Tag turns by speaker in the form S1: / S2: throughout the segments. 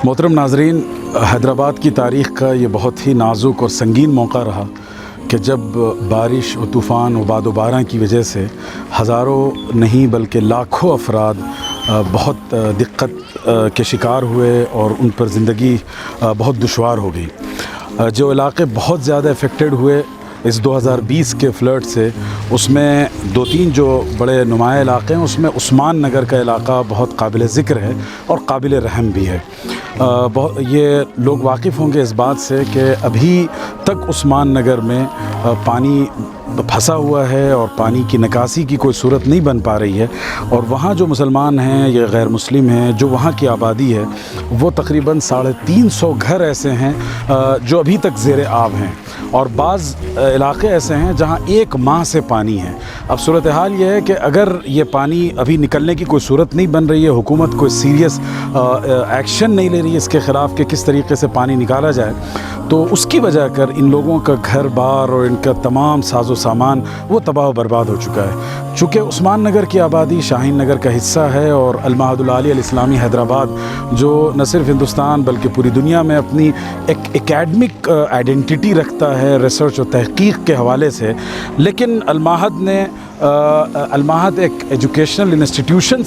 S1: मोहतरम नाजरीन, हैदराबाद की तारीख़ का ये बहुत ही नाजुक और संगीन मौका रहा कि जब बारिश और तूफ़ान और बाद बारां की वजह से हज़ारों नहीं बल्कि लाखों अफराद बहुत दिक्कत के शिकार हुए और उन पर ज़िंदगी बहुत दुश्वार हो गई। जो इलाक़े बहुत ज़्यादा अफेक्टेड हुए इस 2020 के फ्लड से, उसमें 2-3 जो बड़े नुमाया इलाक़े हैं उसमें उस्मान नगर का इलाक़ा बहुत काबिल ज़िक्र है और काबिल रहम भी है। ये लोग वाकिफ़ होंगे इस बात से कि अभी तक उस्मान नगर में पानी फंसा हुआ है और पानी की निकासी की कोई सूरत नहीं बन पा रही है। और वहाँ जो मुसलमान हैं या गैर मुस्लिम हैं, जो वहाँ की आबादी है, वो तकरीबन 350 घर ऐसे हैं जो अभी तक ज़ेर आब हैं, और बाज़ इलाक़े ऐसे हैं जहाँ 1 माह से पानी है। अब सूरत हाल ये है कि अगर ये पानी अभी निकलने की कोई सूरत नहीं बन रही है, हुकूमत कोई सीरियस एक्शन नहीं ले रही है इसके ख़िलाफ़ कि किस तरीके से पानी निकाला जाए, तो उसकी वजह कर इन लोगों का घर बार और इनका तमाम साजो सामान वो तबाह बर्बाद हो चुका है। चूँकि उस्मान नगर की आबादी शाहीन नगर का हिस्सा है और अल-महादुल आली अल-इस्लामी हैदराबाद, जो न सिर्फ हिंदुस्तान बल्कि पूरी दुनिया में अपनी एक एकेडमिक आइडेंटिटी रखता है रिसर्च और तहकीक के हवाले से, लेकिन अल-महाद एक एजुकेशनल इंस्टीट्यूशन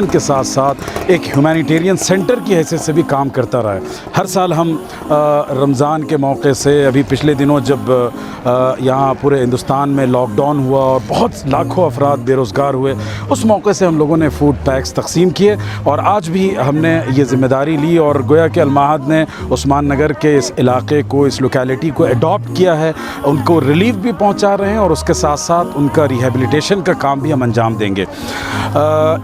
S1: के साथ साथ एक ह्यूमैनिटेरियन सेंटर की हैसियत से भी काम करता रहा है। हर साल हम रमज़ान के मौके से, अभी पिछले दिनों जब यहाँ पूरे हिंदुस्तान में लॉकडाउन हुआ और बहुत लाखों अफराद बेरोज़गार हुए, उस मौके से हम लोगों ने फ़ूड पैक्स तकसीम किए और आज भी हमने ये ज़िम्मेदारी ली और गोया कि अल-महाद ने उस्मान नगर के इस इलाक़े को, इस लोकेलिटी को एडॉप्ट किया है, उनको रिलीफ भी पहुँचा रहे हैं और उसके साथ साथ उनका रिहेबिलिटेशन का काम भी हम अंजाम देंगे।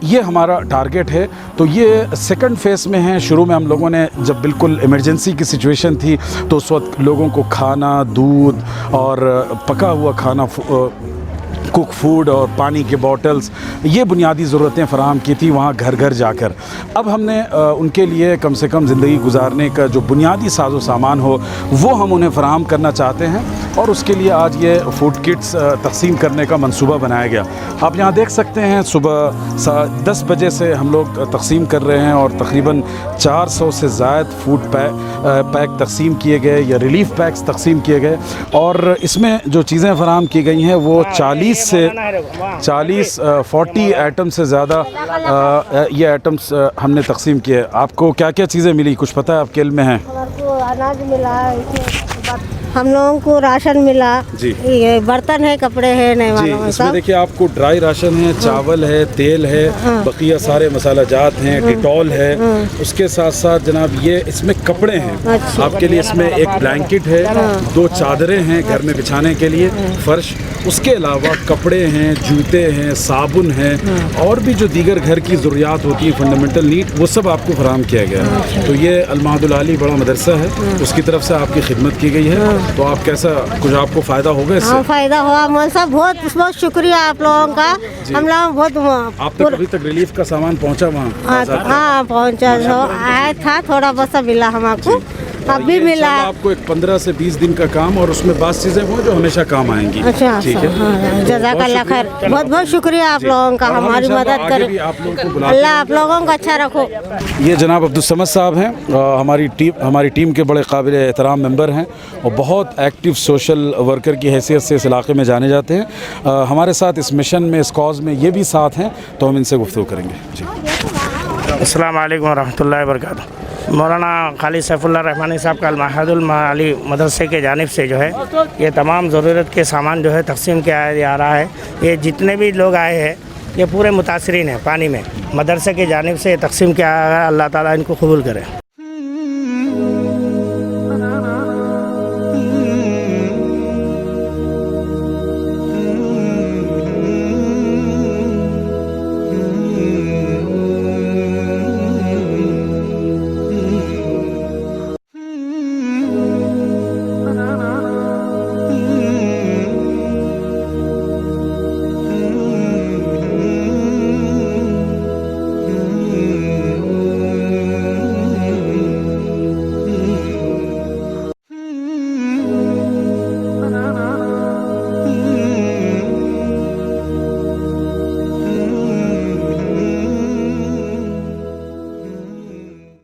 S1: ये हमारा टारगेट है। तो ये सेकंड फेज़ में है। शुरू में हम लोगों ने जब बिल्कुल इमरजेंसी की सिचुएशन थी तो उस वक्त लोगों को खाना, दूध और पका हुआ खाना, कुक फूड और पानी के बॉटल्स, ये बुनियादी ज़रूरतें फ़राहम की थी वहाँ घर घर जाकर। अब हमने उनके लिए कम से कम ज़िंदगी गुजारने का जो बुनियादी साजो सामान हो वो हम उन्हें फ़राहम करना चाहते हैं और उसके लिए आज ये फ़ूड किट्स तक़सीम करने का मंसूबा बनाया गया। आप यहाँ देख सकते हैं सुबह 10 बजे से हम लोग तक़सीम कर रहे हैं और तकरीबन 400 से ज़ायद फ़ूड पैक तक़सीम किए गए या रिलीफ़ पैक्स तक़सीम किए गए और इसमें जो चीज़ें फ़राहम की गई हैं वो 40 आइटम से ज़्यादा ये आइटम्स हमने तक़सीम किए। आपको क्या क्या चीज़ें मिली, कुछ पता है, आपके इल्म में है?
S2: अनाज मिला, हम लोगों को राशन मिला जी, ये बर्तन है, कपड़े हैं, नहीं मालूम।
S1: इसमें देखिए आपको ड्राई राशन है, चावल है, तेल है, बकिया सारे मसाला जात हैं, डिटॉल है, उसके साथ साथ जनाब ये इसमें कपड़े हैं। आपके लिए इसमें एक ब्लैंकेट है, 2 चादरें हैं घर में बिछाने के लिए, फर्श, उसके अलावा कपड़े हैं, जूते हैं, साबुन है और भी जो दीगर घर की ज़रूरियात होती है, फंडामेंटल नीड, वो सब आपको फराहम किया गया है। तो ये अल-महादुल आली बड़ा मदरसा है, उसकी तरफ से आपकी खिदमत की गई है। तो आप कैसा, कुछ आपको फ़ायदा होगा इससे?
S2: हाँ, फ़ायदा हुआ मौलवी साहब, बहुत बहुत शुक्रिया आप लोगों का। हम लोग बहुत
S1: आप तक अभी तक रिलीफ का सामान पहुंचा वहाँ?
S2: हाँ, पहुँचा, आया था, थोड़ा बहुत मिला हमको। अब भी मिला।
S1: आपको एक 15 से 20 दिन का काम और उसमें बात चीज़ें वो जो हमेशा काम आएंगी।
S2: अच्छा,
S1: ठीक है,
S2: जज़ाकल्लाह खैर, बहुत बहुत शुक्रिया आप लोगों का, हमारी मदद करें। अल्लाह आप लोगों को अच्छा रखो।
S1: ये जनाब अब्दुल समद साहब हैं, हमारी टीम के बड़े काबिल एहतराम मेंबर हैं और बहुत एक्टिव सोशल वर्कर की हैसियत से इस इलाके में जाने जाते हैं। हमारे साथ इस मिशन में, इस कॉज में ये भी साथ हैं, तो हम इनसे गुफ्तगू करेंगे। जी,
S3: अस्सलाम वालेकुम वरहमतुल्लाहि वबरकातुहू। मौलाना खालिद सैफुल्लाह रहमानी साहब का अल-महादुल माली मदरसे के जानिब से जो है ये तमाम ज़रूरत के सामान जो है तकसीम किया जा रहा है। ये जितने भी लोग आए हैं ये पूरे मुतासरीन हैं पानी में, मदरसे की जानिब से तकसीम किया गया है। अल्लाह ताला इनको कबूल करे।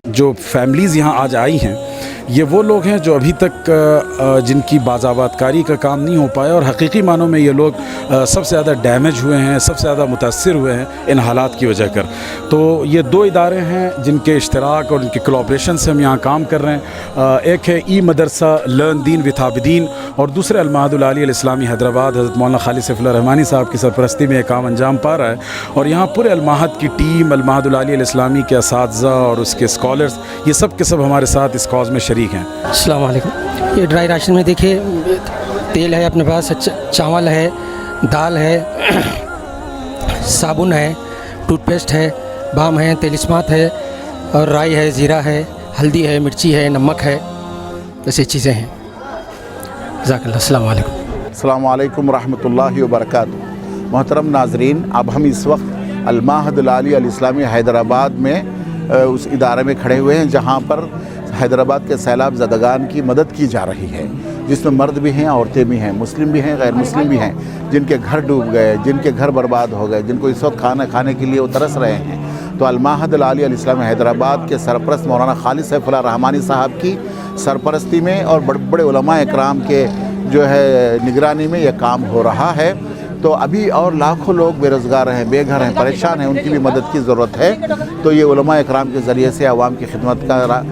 S1: जो फैमिलीज़ यहाँ आज आई हैं ये वो लोग हैं जो अभी तक जिनकी बाज़ाबातकारी का काम नहीं हो पाया और हकीकी मानों में ये लोग सबसे ज़्यादा डैमेज हुए हैं, सबसे ज़्यादा मुतासिर हुए हैं इन हालात की वजह कर। तो ये दो इदारे हैं जिनके इश्तराक और उनके कोलैबोरेशन से हम यहाँ काम कर रहे हैं। एक है ई मदरसा लर्न दीन विद आबिदीन और दूसरे अल-महादुल आली अल-इस्लामी हैदराबाद हज़रत मौलाना खालिद सैफुल्लाह रहमानी साहब की सरपरस्ती में ये काम अंजाम पा रहा है। और यहाँ पूरे अल-महाद की टीम, अल-महादुल आली अल-इस्लामी के असातिज़ा और उसके स्कॉलर्स, ये सब के सब हमारे साथ इस कॉज में शरीक हैं।
S4: अस्सलाम वालेकुम। ये ड्राई राशन में देखिए तेल है अपने पास, चावल है, दाल है, साबुन है, टूथपेस्ट है, बाम है, तेलिस्मात है और राई है, ज़ीरा है, हल्दी है, मिर्ची है, नमक है, ऐसी चीज़ें हैं। जज़ाकल्लाह। अस्सलाम वालेकुम।
S5: अस्सलाम वालेकुम रहमतुल्लाहि व बरकातुहू। मोहतरम नाजरीन, अब हम इस वक्त अल-महादुल आली अल-इस्लामी हैदराबाद में उस इदारे में खड़े हुए हैं जहाँ पर हैदराबाद के सैलाब ज़दगान की मदद की जा रही है, जिसमें मर्द भी हैं, औरतें भी हैं, मुस्लिम भी हैं, गैर मुस्लिम भी हैं, जिनके घर डूब गए, जिनके घर बर्बाद हो गए, जिनको इस वक्त खाना खाने के लिए वो तरस रहे हैं। तो अल-महादुल आली अल-इस्लामी हैदराबाद के सरपरस्त मौलाना खालिद सैफुल्लाह रहमानी साहब की सरपरस्ती में और बड़े बड़े उलमा इकराम के जो है निगरानी में यह काम हो रहा है। तो अभी और लाखों लोग बेरोज़गार हैं, बेघर हैं, परेशान हैं, उनकी भी मदद की ज़रूरत है। तो ये उलमा इकराम के ज़रिए से आवाम की खिदमत का,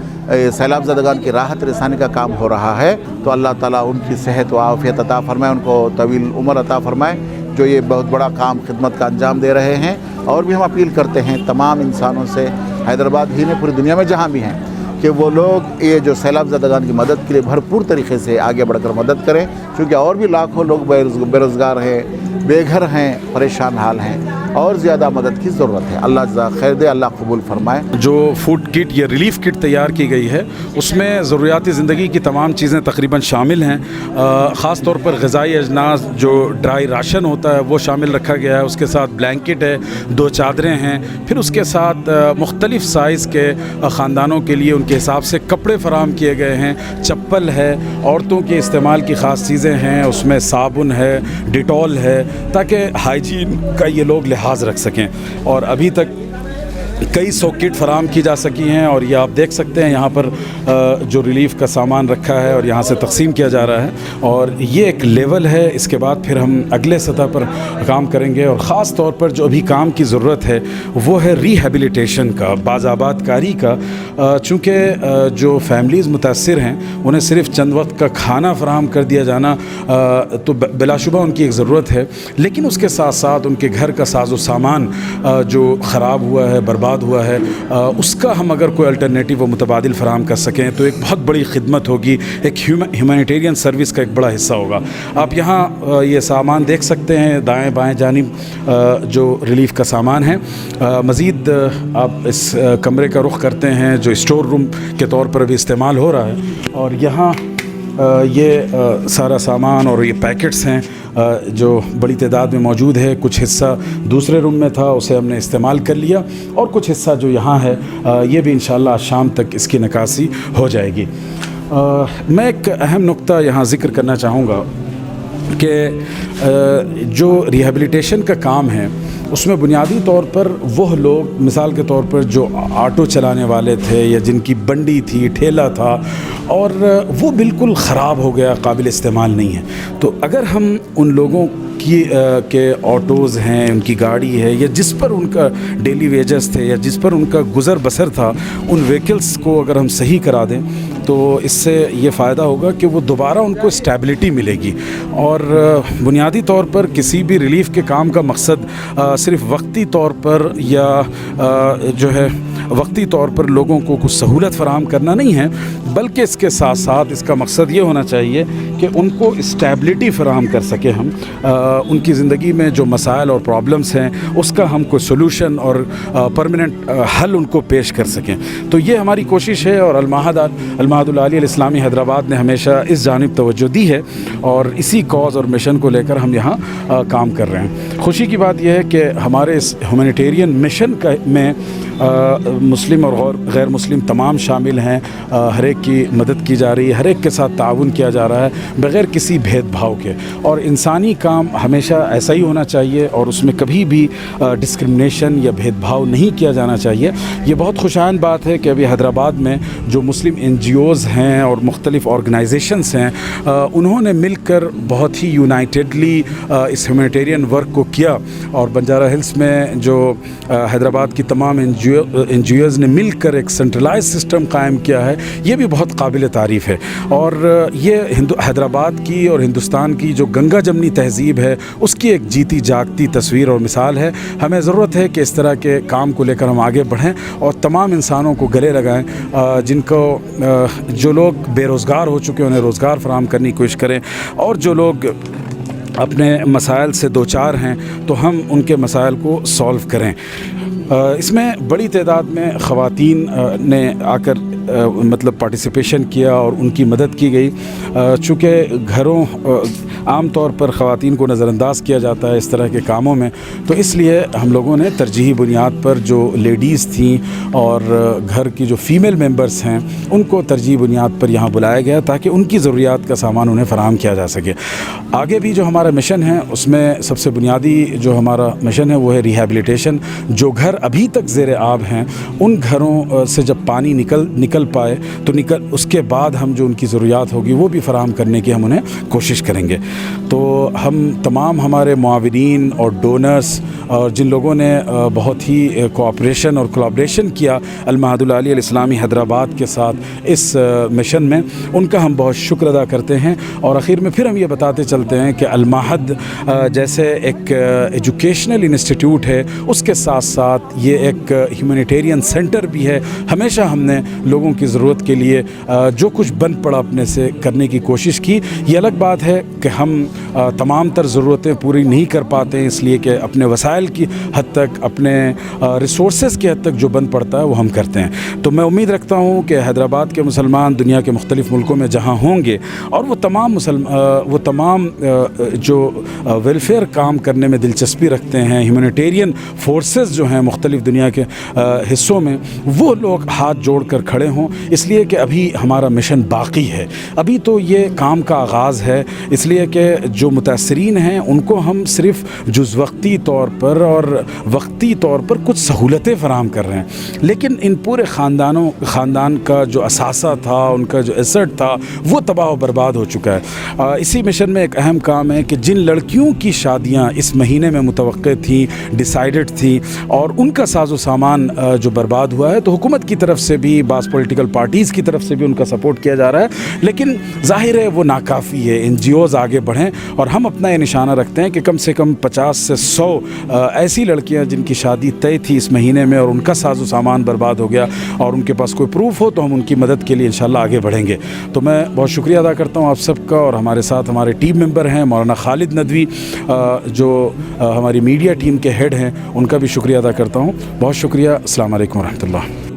S5: सैलाब ज़दगान की राहत रसानी का काम हो रहा है। तो अल्लाह ताला उनकी सेहत व आफ़ियत अता फ़रमाए, उनको तवील उम्र अता फ़रमाए जो ये बहुत बड़ा काम खिदमत का अंजाम दे रहे हैं। और भी हम अपील करते हैं तमाम इंसानों से, हैदराबाद ही नहीं पूरी दुनिया में जहाँ भी हैं, कि वो लोग ये जो सैलाब ज़दगान की मदद के लिए भरपूर तरीके से आगे बढ़कर मदद करें, क्योंकि और भी लाखों लोग बेरोज़गार हैं, बेघर हैं, परेशान हाल हैं और ज़्यादा मदद की ज़रूरत है। अल्लाह जज़ा खैर दे, अल्लाह कबूल फरमाए।
S1: जो फूड किट या रिलीफ़ किट तैयार की गई है उसमें ज़रूरियाती ज़िंदगी की तमाम चीज़ें तकरीबन शामिल हैं। ख़ास तौर पर ग़िज़ाई अजनास जो ड्राई राशन होता है वो शामिल रखा गया है, उसके साथ ब्लैंकेट है, 2 चादरें हैं, फिर उसके साथ मुख्तलिफ़ साइज़ के ख़ानदानों के लिए उनके हिसाब से कपड़े फ़राहम किए गए हैं, चप्पल है, औरतों के इस्तेमाल की ख़ास चीज़ें हैं, उसमें साबुन है, डिटॉल है, ताकि हाइजीन का ये लोग लिहाज रख सकें। और अभी तक कई 100 किट फराहम की जा सकी हैं और ये आप देख सकते हैं यहाँ पर जो रिलीफ़ का सामान रखा है और यहाँ से तकसीम किया जा रहा है। और ये एक लेवल है, इसके बाद फिर हम अगले सतह पर काम करेंगे। और ख़ास तौर पर जो अभी काम की ज़रूरत है वो है रिहेबिलिटेशन का, बाज़ाबातकारी का। चूँकि जो फैमिलीज़ मुतासिर हैं उन्हें सिर्फ़ चंद वक्त का खाना फराहम कर दिया जाना तो बिलाशुबा उनकी एक ज़रूरत है, लेकिन उसके साथ साथ उनके घर का साजो सामान जो ख़राब हुआ है, बर्बाद हुआ है, उसका हम अगर कोई अल्टरनेटिव व मुतबादिल फराहम कर सकें तो एक बहुत बड़ी खिदमत होगी, एक ह्यूमैनिटेरियन सर्विस का एक बड़ा हिस्सा होगा। आप यहाँ ये सामान देख सकते हैं दाएं बाएं जानिब जो रिलीफ़ का सामान है। मज़ीद आप इस कमरे का रुख करते हैं जो स्टोर रूम के तौर पर भी इस्तेमाल हो रहा है। और यहाँ ये सारा सामान और ये पैकेट्स हैं जो बड़ी तादाद में मौजूद है। कुछ हिस्सा दूसरे रूम में था, उसे हमने इस्तेमाल कर लिया, और कुछ हिस्सा जो यहाँ है ये भी इंशाअल्लाह शाम तक इसकी निकासी हो जाएगी। मैं एक अहम नुक्ता यहाँ ज़िक्र करना चाहूँगा कि जो रिहैबिलिटेशन का काम है उसमें बुनियादी तौर पर वो लोग, मिसाल के तौर पर जो ऑटो चलाने वाले थे या जिनकी बंडी थी, ठेला था और वो बिल्कुल ख़राब हो गया, काबिल इस्तेमाल नहीं है, तो अगर हम उन लोगों की के ऑटोज़ हैं, उनकी गाड़ी है या जिस पर उनका डेली वेजेस थे या जिस पर उनका गुज़र बसर था, उन व्हीकल्स को अगर हम सही करा दें तो इससे ये फ़ायदा होगा कि वो दोबारा उनको स्टेबिलिटी मिलेगी। और बुनियादी तौर पर किसी भी रिलीफ़ के काम का मकसद सिर्फ़ वक्ती तौर पर या जो है वक्ती तौर पर लोगों को कुछ सहूलत फ़राहम करना नहीं है, बल्कि इसके साथ साथ इसका मकसद ये होना चाहिए कि उनको स्टेबिलिटी फ़राहम कर सकें हम, उनकी ज़िंदगी में जो मसाइल और प्रॉब्लम्स हैं उसका हम कोई सोल्यूशन और परमानेंट हल उनको पेश कर सकें। तो ये हमारी कोशिश है और अल-महद अल-आली अल-इस्लामी हैदराबाद ने हमेशा इस जानिब तवज्जो दी है और इसी कॉज़ और मिशन को लेकर हम यहाँ काम कर रहे हैं। खुशी की बात यह है कि हमारे इस ह्यूमैनिटेरियन मिशन में मुस्लिम और गैर मुस्लिम तमाम शामिल हैं, हर एक की मदद की जा रही है, हर एक के साथ ताउन किया जा रहा है बग़ैर किसी भेदभाव के। और इंसानी काम हमेशा ऐसा ही होना चाहिए और उसमें कभी भी डिस्क्रिमिनेशन या भेदभाव नहीं किया जाना चाहिए। ये बहुत खुशाइन बात है कि अभी हैदराबाद में जो मुस्लिम NGOs हैं और मुख्तलिफ़ ऑर्गेनाइजेशंस हैं, उन्होंने मिलकर बहुत ही यूनाइटेडली इस ह्यूमैनिटेरियन वर्क को किया और बंजारा हिल्स में जो हैदराबाद की तमाम NGOs ने मिलकर एक सेंट्रलाइज सिस्टम कायम किया है, ये भी बहुत काबिल तारीफ़ है। और ये हैदराबाद की और हिंदुस्तान की जो गंगा जमनी तहज़ीब है उसकी एक जीती जागती तस्वीर और मिसाल है। हमें ज़रूरत है कि इस तरह के काम को लेकर हम आगे बढ़ें और तमाम इंसानों को गले लगाएं, जिनको जो लोग बेरोज़गार हो चुके हैं उन्हें रोज़गार फराहम करने की कोशिश करें और जो लोग अपने मसाइल से दो चार हैं तो हम उनके मसाइल को सॉल्व करें। इसमें बड़ी तादाद में ख़वातीन ने आकर मतलब पार्टिसिपेशन किया और उनकी मदद की गई। चूँकि घरों आम तौर पर ख़वातीन को नज़रअंदाज किया जाता है इस तरह के कामों में, तो इसलिए हम लोगों ने तरजीही बुनियाद पर जो लेडीज़ थीं और घर की जो फ़ीमेल मेंबर्स हैं उनको तरजीही बुनियाद पर यहाँ बुलाया गया ताकि उनकी ज़रूरियात का सामान उन्हें फ़राहम किया जा सके। आगे भी जो हमारा मिशन है उसमें सबसे बुनियादी जो हमारा मिशन है वो है रिहैबिलिटेशन। जो घर अभी तक ज़ेर आब हैं उन घरों से जब पानी निकल पाए तो उसके बाद हम जो उनकी ज़रूरियात होगी वो भी फ़राहम करने की हम उन्हें कोशिश करेंगे। तो हम तमाम हमारे मुआविनीन और डोनर्स और जिन लोगों ने बहुत ही कोऑपरेशन और कोलैबोरेशन किया अल-महद अल-आली अल-इस्लामी हैदराबाद के साथ इस मिशन में, उनका हम बहुत शुक्र अदा करते हैं। और आखिर में फिर हम ये बताते चलते हैं कि अल-महद जैसे एक एजुकेशनल इंस्टीट्यूट है, उसके साथ साथ ये एक ह्यूमैनिटेरियन सेंटर भी है। हमेशा हमने लोगों की ज़रूरत के लिए जो कुछ बन पड़ा अपने से करने की कोशिश की। ये अलग बात है कि हम तमाम तर ज़रूरतें पूरी नहीं कर पाते, इसलिए कि अपने वसाइल की हद तक, अपने रिसोर्सेज की हद तक जो बन पड़ता है वो हम करते हैं। तो मैं उम्मीद रखता हूँ कि हैदराबाद के मुसलमान दुनिया के मुख्तलिफ़ मुल्कों में जहाँ होंगे और वो तमाम जो वेलफेयर काम करने में दिलचस्पी रखते हैं, ह्यूमैनिटेरियन फोर्सेस जो हैं मुख्तलिफ़ दुनिया के हिस्सों में, वो लोग हाथ जोड़ कर खड़े हों, इसलिए कि अभी हमारा मिशन बाकी है। अभी तो ये काम का आगाज़ है, इसलिए कि जो मुतासरीन हैं उनको हम सिर्फ़ जुज़वक्ती तौर पर और वक्ती तौर पर कुछ सहूलतें फ़राहम कर रहे हैं, लेकिन इन पूरे ख़ानदान का जो असासा था, उनका जो एसेट था, वो तबाह बर्बाद हो चुका है। इसी मिशन में एक अहम काम है कि जिन लड़कियों की शादियाँ इस महीने में मुतवक्के थी, डिसाइडेड थी और उनका साजो सामान जो बर्बाद हुआ है, तो हुकूमत की तरफ से भी, बास पॉलिटिकल पार्टीज़ की तरफ से भी उनका सपोर्ट किया जा रहा है, लेकिन ज़ाहिर है वो नाकाफ़ी है। NGOs आगे बढ़ें और हम अपना ये निशाना रखते हैं कि कम से कम 50 से 100 ऐसी लड़कियां जिनकी शादी तय थी इस महीने में और उनका साजो सामान बर्बाद हो गया और उनके पास कोई प्रूफ हो तो हम उनकी मदद के लिए इंशाल्लाह आगे बढ़ेंगे। तो मैं बहुत शुक्रिया अदा करता हूँ आप सबका और हमारे साथ हमारे टीम मेंबर हैं मौलाना खालिद नदवी जो हमारी मीडिया टीम के हेड हैं, उनका भी शुक्रिया अदा करता हूँ। बहुत शुक्रिया। अस्सलाम वालेकुम रहमतुल्लाह।